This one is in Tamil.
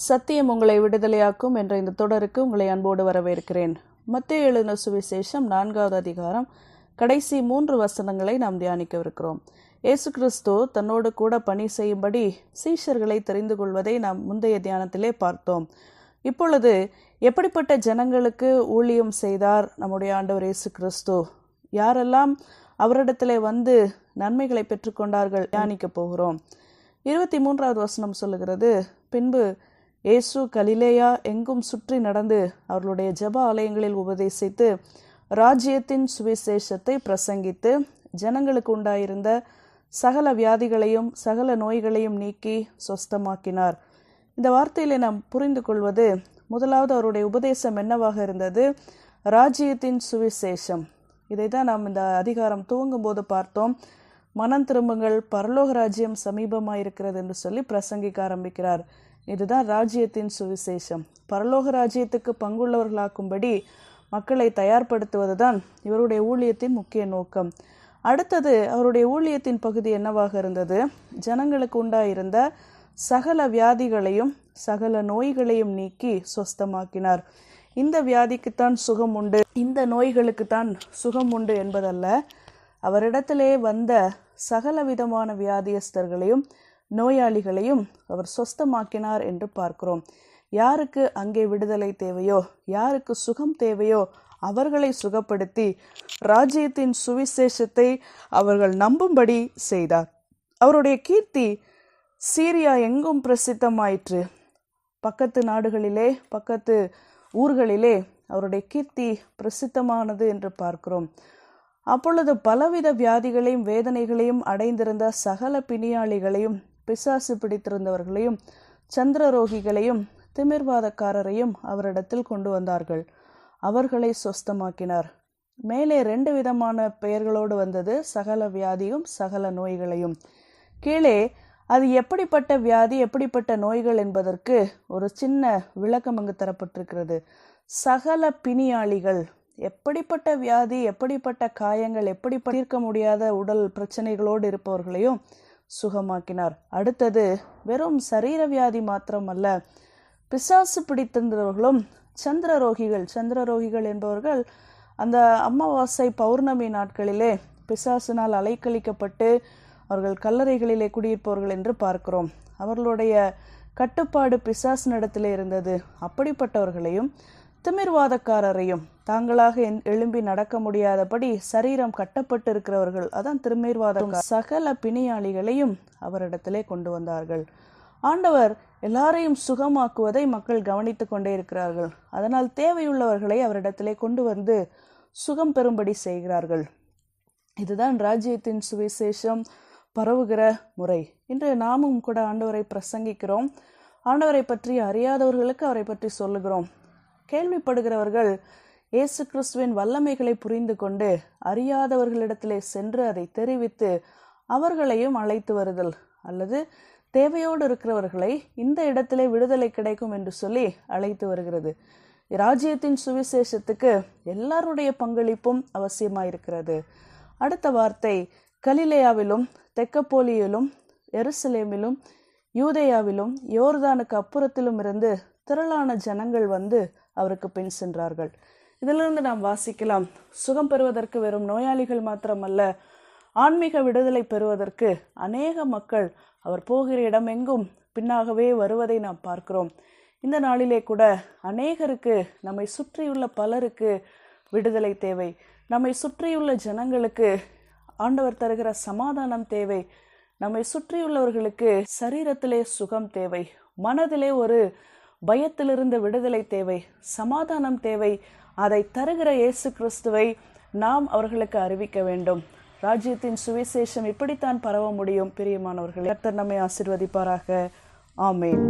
சத்தியம் உங்களை விடுதலையாக்கும் என்ற இந்த தொடருக்கு உங்களை அன்போடு வரவேற்கிறேன். மத்தேயு எழுதின சுவிசேஷம் 4வது அதிகாரம் கடைசி 3 வசனங்களை நாம் தியானிக்கவிருக்கிறோம். இயேசு கிறிஸ்து தன்னோடு கூட பணி செய்யும்படி சீஷர்களை தெரிந்து கொள்வதை நாம் முந்தைய தியானத்திலே பார்த்தோம். இப்பொழுது எப்படிப்பட்ட ஜனங்களுக்கு ஊழியம் செய்தார் நம்முடைய ஆண்டவர் இயேசு கிறிஸ்து, யாரெல்லாம் அவரிடத்திலே வந்து நன்மைகளை பெற்றுக்கொண்டார்கள் தியானிக்க போகிறோம். 23வது வசனம் சொல்லுகிறது, பின்பு இயேசு கலிலேயா எங்கும் சுற்றி நடந்து அவர்களுடைய ஜெப ஆலயங்களில் உபதேசித்து ராஜ்யத்தின் சுவிசேஷத்தை பிரசங்கித்து ஜனங்களுக்கு உண்டாயிருந்த சகல வியாதிகளையும் சகல நோய்களையும் நீக்கி சொஸ்தமாக்கினார். இந்த வார்த்தையிலே நாம் புரிந்து கொள்வது, முதலாவது அவருடைய உபதேசம் என்னவாக இருந்தது? ராஜ்யத்தின் சுவிசேஷம். இதை தான் நாம் இந்த அதிகாரம் துவங்கும் போது பார்த்தோம். மனம் திரும்புங்கள், பரலோக ராஜ்யம் சமீபமாயிருக்கிறது என்று சொல்லி பிரசங்கிக்க ஆரம்பிக்கிறார். இதுதான் ராஜ்யத்தின் சுவிசேஷம். பரலோக ராஜ்யத்துக்கு பங்குள்ளவர்களாக்கும்படி மக்களை தயார்படுத்துவது தான் இவருடைய ஊழியத்தின் முக்கிய நோக்கம். அடுத்தது அவருடைய ஊழியத்தின் பகுதி என்னவாக இருந்தது? ஜனங்களுக்கு உண்டாயிருந்த சகல வியாதிகளையும் சகல நோய்களையும் நீக்கி சொஸ்தமாக்கினார். இந்த வியாதிக்குத்தான் சுகம் உண்டு, இந்த நோய்களுக்குத்தான் சுகம் உண்டு என்பதல்ல, அவரிடத்திலே வந்த சகல விதமான வியாதியஸ்தர்களையும் நோயாளிகளையும் அவர் சொஸ்தமாக்கினார் என்று பார்க்கிறோம். யாருக்கு அங்கே விடுதலை தேவையோ, யாருக்கு சுகம் தேவையோ அவர்களை சுகப்படுத்தி ராஜ்யத்தின் சுவிசேஷத்தை அவர்கள் நம்பும்படி செய்தார். அவருடைய கீர்த்தி சீரியா எங்கும் பிரசித்தமாயிற்று. பக்கத்து நாடுகளிலே, பக்கத்து ஊர்களிலே அவருடைய கீர்த்தி பிரசித்தமானது என்று பார்க்கிறோம். அப்பொழுது பலவித வியாதிகளையும் வேதனைகளையும் அடைந்திருந்த சகல பிணியாளிகளையும் பிசாசு பிடித்திருந்தவர்களையும் சந்திரரோகிகளையும் திமிர்வாதக்காரரையும் அவரிடத்தில் கொண்டு வந்தார்கள். அவர்களை சொஸ்தமாக்கினார். மேலே 2 விதமான பெயர்களோடு வந்தது, சகல வியாதியும் சகல நோய்களையும். கீழே அது எப்படிப்பட்ட வியாதி எப்படிப்பட்ட நோய்கள் என்பதற்கு ஒரு சின்ன விளக்கம் அங்கு தரப்பட்டிருக்கிறது. சகல பிணியாளிகள், எப்படிப்பட்ட வியாதி எப்படிப்பட்ட காயங்கள் எப்படி தீர்க்க முடியாத உடல் பிரச்சனைகளோடு இருப்பவர்களையும் சுகமாக்கினார். அடுத்தது வெறும் சரீர வியாதி மாத்திரமல்ல, பிசாசு பிடித்திருந்தவர்களும் சந்திரரோகிகள் என்பவர்கள் அந்த அமாவாசை பௌர்ணமி நாட்களிலே பிசாசினால் அலைக்கழிக்கப்பட்டு அவர்கள் கல்லறைகளிலே குடியிருப்பவர்கள் என்று பார்க்கிறோம். அவர்களுடைய கட்டுப்பாடு பிசாசினிடத்திலே இருந்தது. அப்படிப்பட்டவர்களையும் திமிர்வாதக்காரரையும், தாங்களாக எழும்பி நடக்க முடியாதபடி சரீரம் கட்டப்பட்டு இருக்கிறவர்கள், அதான் திமிர்வாதம், சகல பிணியாளிகளையும் அவரிடத்திலே கொண்டு வந்தார்கள். ஆண்டவர் எல்லாரையும் சுகமாக்குவதை மக்கள் கவனித்து கொண்டே இருக்கிறார்கள். அதனால் தேவையுள்ளவர்களை அவரிடத்திலே கொண்டு வந்து சுகம் பெறும்படி செய்கிறார்கள். இதுதான் ராஜ்யத்தின் சுவிசேஷம் பரவுகிற முறை. இன்று நாமும் கூட ஆண்டவரை பிரசங்கிக்கிறோம். ஆண்டவரை பற்றி அறியாதவர்களுக்கு அவரை பற்றி சொல்லுகிறோம். கேள்விப்படுகிறவர்கள் இயேசு கிறிஸ்துவின் வல்லமைகளை புரிந்து கொண்டு அறியாதவர்களிடத்திலே சென்று அதை தெரிவித்து அவர்களையும் அழைத்து வருதல், அல்லது தேவையோடு இருக்கிறவர்களை இந்த இடத்திலே விடுதலை கிடைக்கும் என்று சொல்லி அழைத்து வருகிறது. ராஜ்யத்தின் சுவிசேஷத்துக்கு எல்லாருடைய பங்களிப்பும் அவசியமாயிருக்கிறது. அடுத்த வார்த்தை, கலிலேயாவிலும் தெக்கப்போலியிலும் எருசலேமிலும் யூதேயாவிலும் யோர்தானுக்கு அப்புறத்திலும் இருந்து திரளான ஜனங்கள் வந்து அவருக்கு பின் சென்றார்கள். இதிலிருந்து நாம் வாசிக்கலாம், சுகம் பெறுவதற்கு வெறும் நோயாளிகள் மாத்திரமல்ல, ஆன்மீக விடுதலை பெறுவதற்கு அநேக மக்கள் அவர் போகிற இடமெங்கும் பின்னாகவே வருவதை நாம் பார்க்கிறோம். இந்த நாளிலே கூட அநேகருக்கு, நம்மை சுற்றியுள்ள பலருக்கு விடுதலை தேவை. நம்மை சுற்றியுள்ள ஜனங்களுக்கு ஆண்டவர் தருகிற சமாதானம் தேவை. நம்மை சுற்றியுள்ளவர்களுக்கு சரீரத்திலே சுகம் தேவை, மனதிலே ஒரு பயத்திலிருந்து விடுதலை தேவை, சமாதானம் தேவை. அதை தருகிற இயேசு கிறிஸ்துவை நாம் அவர்களுக்கு அறிவிக்க வேண்டும். ராஜ்யத்தின் சுவிசேஷம் இப்படித்தான் பரவ முடியும். பிரியமானவர்களே, கர்த்தர் நம்மை ஆசீர்வதிப்பாராக. ஆமென்.